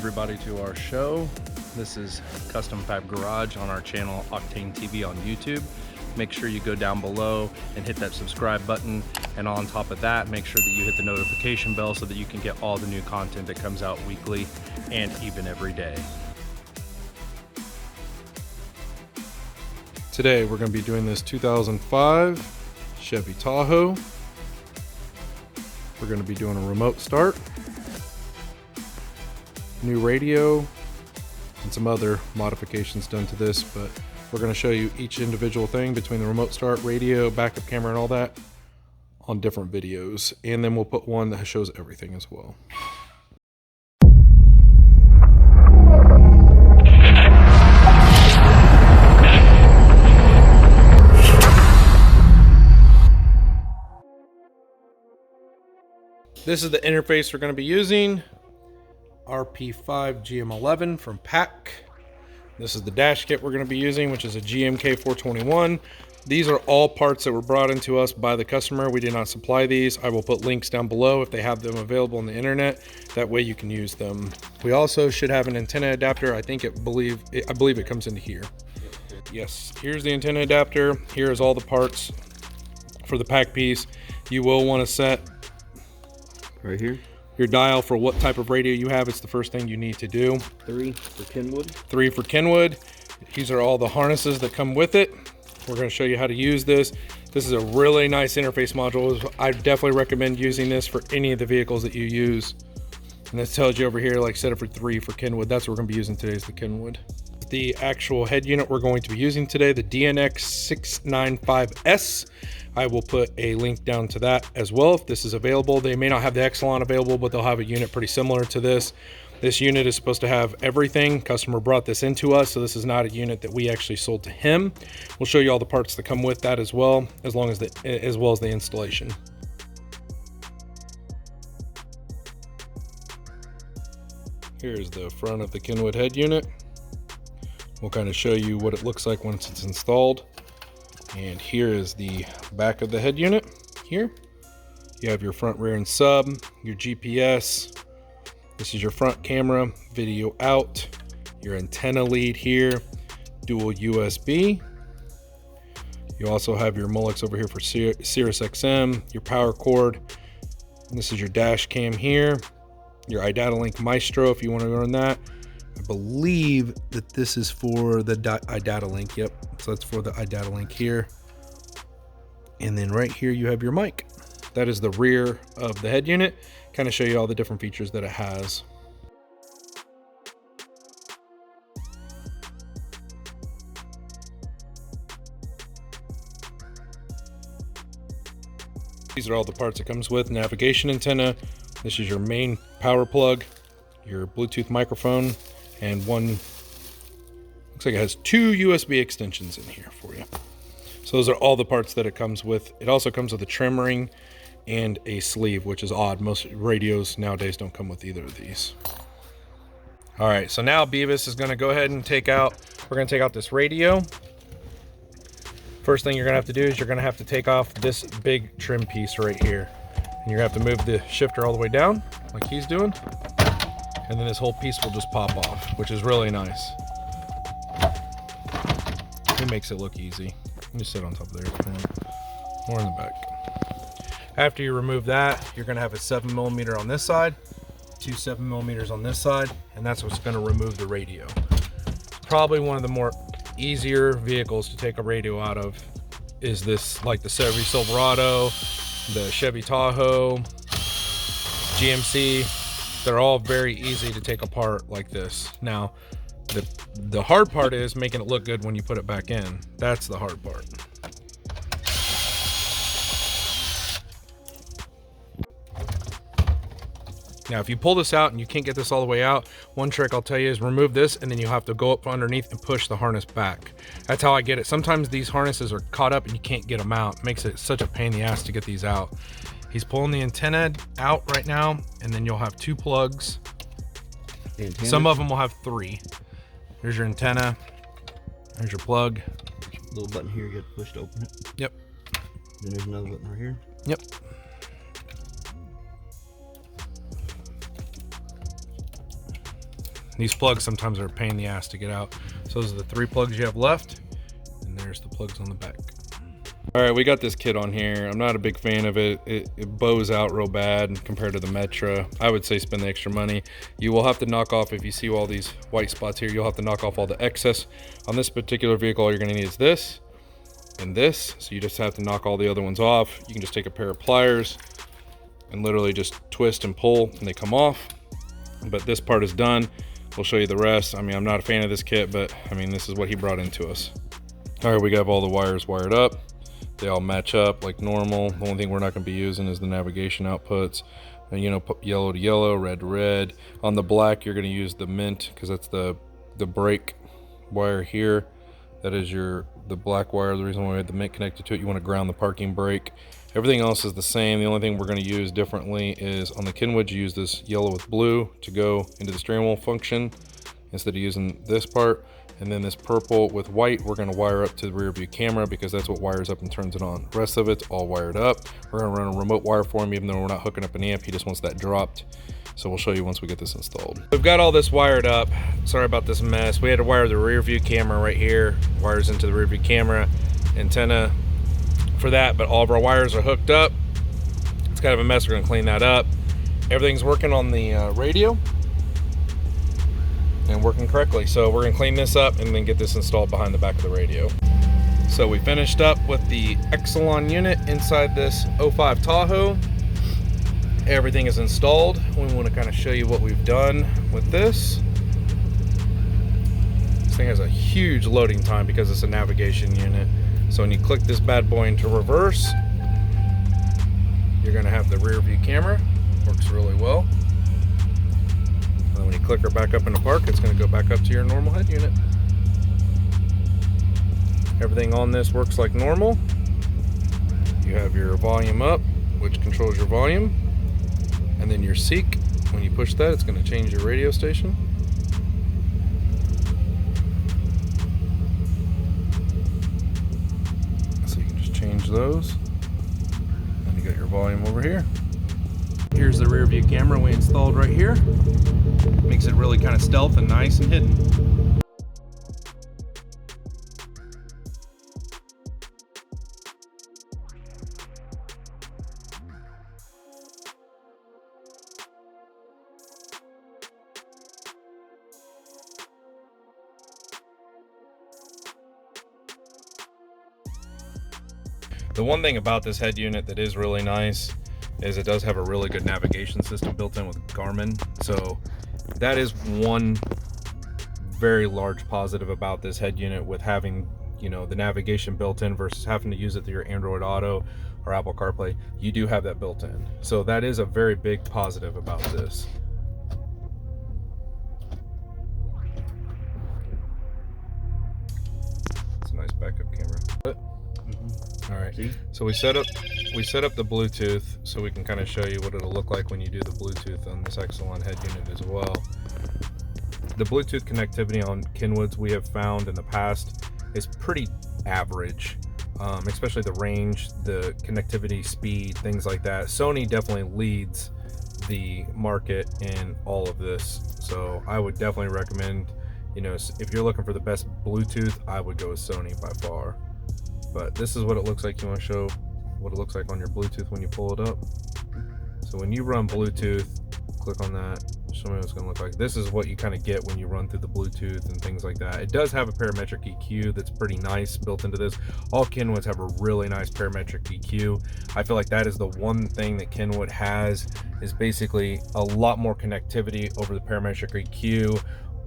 everybody to our show. This is Custom Fab Garage on our channel Octane TV on YouTube. Make sure you go down below and hit that subscribe button, and on top of that, make sure that you hit the notification bell so that you can get all the new content that comes out weekly and even every day. Today we're going to be doing this 2005 Chevy Tahoe. We're going to be doing a remote start, new radio, and some other modifications done to this, but we're going to show you each individual thing between the remote start, radio, backup camera, and all that on different videos. And then we'll put one that shows everything as well. This is the interface we're going to be using. RP5 GM11 from PAC. This is the dash kit we're going to be using, which is a GMK 421. These are all parts that were brought into us by the customer. We did not supply these. I will put links down below if they have them available on the internet. That way you can use them. We also should have an antenna adapter. I believe it comes into here. Yes, here's the antenna adapter. Here is all the parts for the PAC piece. You will want to set right here your dial for what type of radio you have. It's the first thing you need to do. 3 for Kenwood. 3 for Kenwood. These are all the harnesses that come with it. We're going to show you how to use this. This is a really nice interface module. I definitely recommend using this for any of the vehicles that you use. And this tells you over here, like, set it for 3 for Kenwood. That's what we're going to be using today, is the Kenwood. The actual head unit we're going to be using today, the DNX695S. I will put a link down to that as well if this is available. They may not have the Exelon available, but they'll have a unit pretty similar to this. This unit is supposed to have everything. Customer brought this into us, so this is not a unit that we actually sold to him. We'll show you all the parts that come with that as well, as well as the installation. Here's the front of the Kenwood head unit. We'll kind of show you what it looks like once it's installed. And here is the back of the head unit. Here you have your front, rear, and sub, your GPS. This is your front camera, video out, your antenna lead here, dual USB. You also have your Molex over here for Sirius XM, your power cord. This is your dash cam here, your iDataLink Maestro if you want to run that. I believe that this is for the iDataLink. Yep, so that's for the iDataLink here. And then right here you have your mic. That is the rear of the head unit. Kind of show you all the different features that it has. These are all the parts it comes with. Navigation antenna. This is your main power plug, your Bluetooth microphone, and one, looks like it has 2 USB extensions in here for you. So those are all the parts that it comes with. It also comes with a trim ring and a sleeve, which is odd. Most radios nowadays don't come with either of these. All right, so now Beavis is gonna go ahead and we're gonna take out this radio. First thing you're gonna have to do is you're gonna have to take off this big trim piece right here. And you're gonna have to move the shifter all the way down, like he's doing. And then this whole piece will just pop off, which is really nice. It makes it look easy. You just sit on top of there, or in the back. After you remove that, you're gonna have a 7mm on this side, 2 7mm on this side, and that's what's gonna remove the radio. Probably one of the more easier vehicles to take a radio out of is this, like the Chevy Silverado, the Chevy Tahoe, GMC. They're all very easy to take apart like this. Now, the hard part is making it look good when you put it back in. That's the hard part. Now, if you pull this out and you can't get this all the way out, one trick I'll tell you is remove this, and then you'll have to go up underneath and push the harness back. That's how I get it. Sometimes these harnesses are caught up and you can't get them out. It makes it such a pain in the ass to get these out. He's pulling the antenna out right now, and then you'll have 2 plugs. Some of them will have 3. Here's your antenna. There's your plug. Little button here you get to push to open it. Yep. Then there's another button right here. Yep. These plugs sometimes are a pain in the ass to get out. So those are the 3 plugs you have left, and there's the plugs on the back. All right, we got this kit on here. I'm not a big fan of it. It bows out real bad compared to the Metra. I would say spend the extra money. You will have to knock off, if you see all these white spots here, you'll have to knock off all the excess. On this particular vehicle, all you're gonna need is this and this. So you just have to knock all the other ones off. You can just take a pair of pliers and literally just twist and pull and they come off. But this part is done. We'll show you the rest. I mean, I'm not a fan of this kit, but I mean, this is what he brought into us. All right, we got all the wires wired up. They all match up like normal. The only thing we're not gonna be using is the navigation outputs. And, you know, yellow to yellow, red to red. On the black, you're gonna use the mint because that's the brake wire here. That is the black wire. The reason why we had the mint connected to it, you wanna ground the parking brake. Everything else is the same. The only thing we're gonna use differently is on the Kenwood, you use this yellow with blue to go into the steering wheel function instead of using this part. And then this purple with white, we're gonna wire up to the rear view camera because that's what wires up and turns it on. The rest of it's all wired up. We're gonna run a remote wire for him, even though we're not hooking up an amp, he just wants that dropped. So we'll show you once we get this installed. We've got all this wired up. Sorry about this mess. We had to wire the rear view camera right here, wires into the rear view camera, antenna for that, but all of our wires are hooked up. It's kind of a mess, we're gonna clean that up. Everything's working on the radio and working correctly. So we're gonna clean this up and then get this installed behind the back of the radio. So we finished up with the Exelon unit inside this 05 Tahoe. Everything is installed. We want to kind of show you what we've done with this. This thing has a huge loading time because it's a navigation unit. So when you click this bad boy into reverse, you're gonna have the rear view camera. Works really well. And then when you click her back up into park, it's gonna go back up to your normal head unit. Everything on this works like normal. You have your volume up, which controls your volume. And then your seek, when you push that, it's gonna change your radio station. So you can just change those. And you got your volume over here. Here's the rear view camera we installed right here. Makes it really kind of stealth and nice and hidden. The one thing about this head unit that is really nice is it does have a really good navigation system built in with Garmin. So that is one very large positive about this head unit, with having, you know, the navigation built in versus having to use it through your Android Auto or Apple CarPlay. You do have that built in. So that is a very big positive about this. It's a nice backup camera. All right, so we set up the Bluetooth so we can kind of show you what it'll look like when you do the Bluetooth on this Exelon head unit as well. The Bluetooth connectivity on Kenwoods we have found in the past is pretty average, especially the range, the connectivity speed, things like that. Sony definitely leads the market in all of this. So I would definitely recommend, you know, if you're looking for the best Bluetooth, I would go with Sony by far. But this is what it looks like. You want to show what it looks like on your Bluetooth when you pull it up. So when you run Bluetooth, click on that, show me what it's going to look like. This is what you kind of get when you run through the Bluetooth and things like that. It does have a parametric EQ that's pretty nice built into this. All Kenwoods have a really nice parametric EQ. I feel like that is the one thing that Kenwood has, is basically a lot more connectivity over the parametric EQ.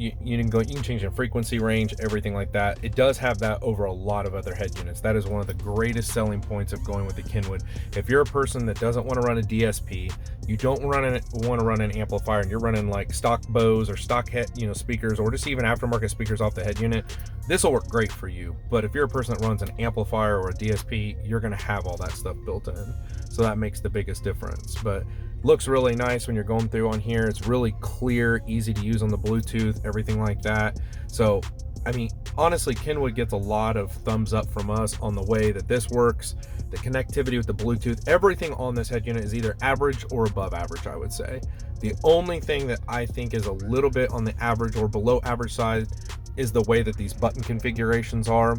You can change the frequency range, everything like that. It does have that over a lot of other head units. That is one of the greatest selling points of going with the Kenwood. If you're a person that doesn't want to run a DSP, you don't want to run an amplifier, and you're running like stock Bose or stock head, speakers, or just even aftermarket speakers off the head unit, this will work great for you. But if you're a person that runs an amplifier or a DSP, you're going to have all that stuff built in. So that makes the biggest difference. But looks really nice when you're going through on here. It's really clear, easy to use on the Bluetooth, everything like that. So I mean, honestly, Kenwood gets a lot of thumbs up from us on the way that this works, the connectivity with the Bluetooth. Everything on this head unit is either average or above average, I would say. The only thing that I think is a little bit on the average or below average side is the way that these button configurations are.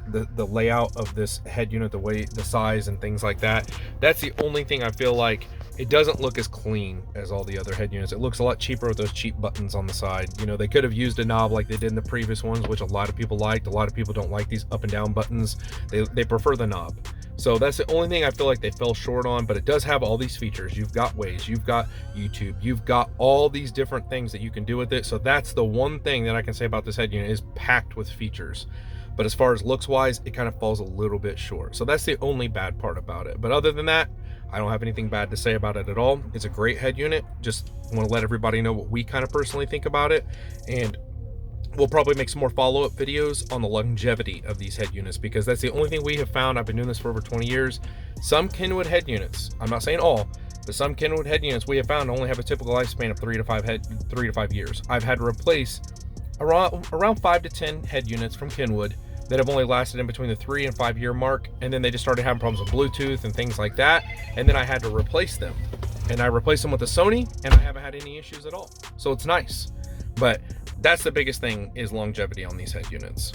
The layout of this head unit, the way, the size and things like that. That's the only thing I feel like it doesn't look as clean as all the other head units. It looks a lot cheaper with those cheap buttons on the side. You know, they could have used a knob like they did in the previous ones, which a lot of people liked. A lot of people don't like these up and down buttons. They prefer the knob. So that's the only thing I feel like they fell short on, but it does have all these features. You've got Waze, you've got YouTube, you've got all these different things that you can do with it. So that's the one thing that I can say about this head unit, is packed with features. But as far as looks wise, it kind of falls a little bit short. So that's the only bad part about it. But other than that, I don't have anything bad to say about it at all. It's a great head unit. Just want to let everybody know what we kind of personally think about it. And we'll probably make some more follow-up videos on the longevity of these head units, because that's the only thing we have found. I've been doing this for over 20 years. Some Kenwood head units, I'm not saying all, but some Kenwood head units we have found only have a typical lifespan of 3 to 5 years. I've had to replace around 5 to 10 head units from Kenwood that have only lasted in between the 3 and 5 year mark, and then they just started having problems with Bluetooth and things like that, and then I had to replace them. And I replaced them with a Sony, and I haven't had any issues at all. So it's nice. But that's the biggest thing, is longevity on these head units.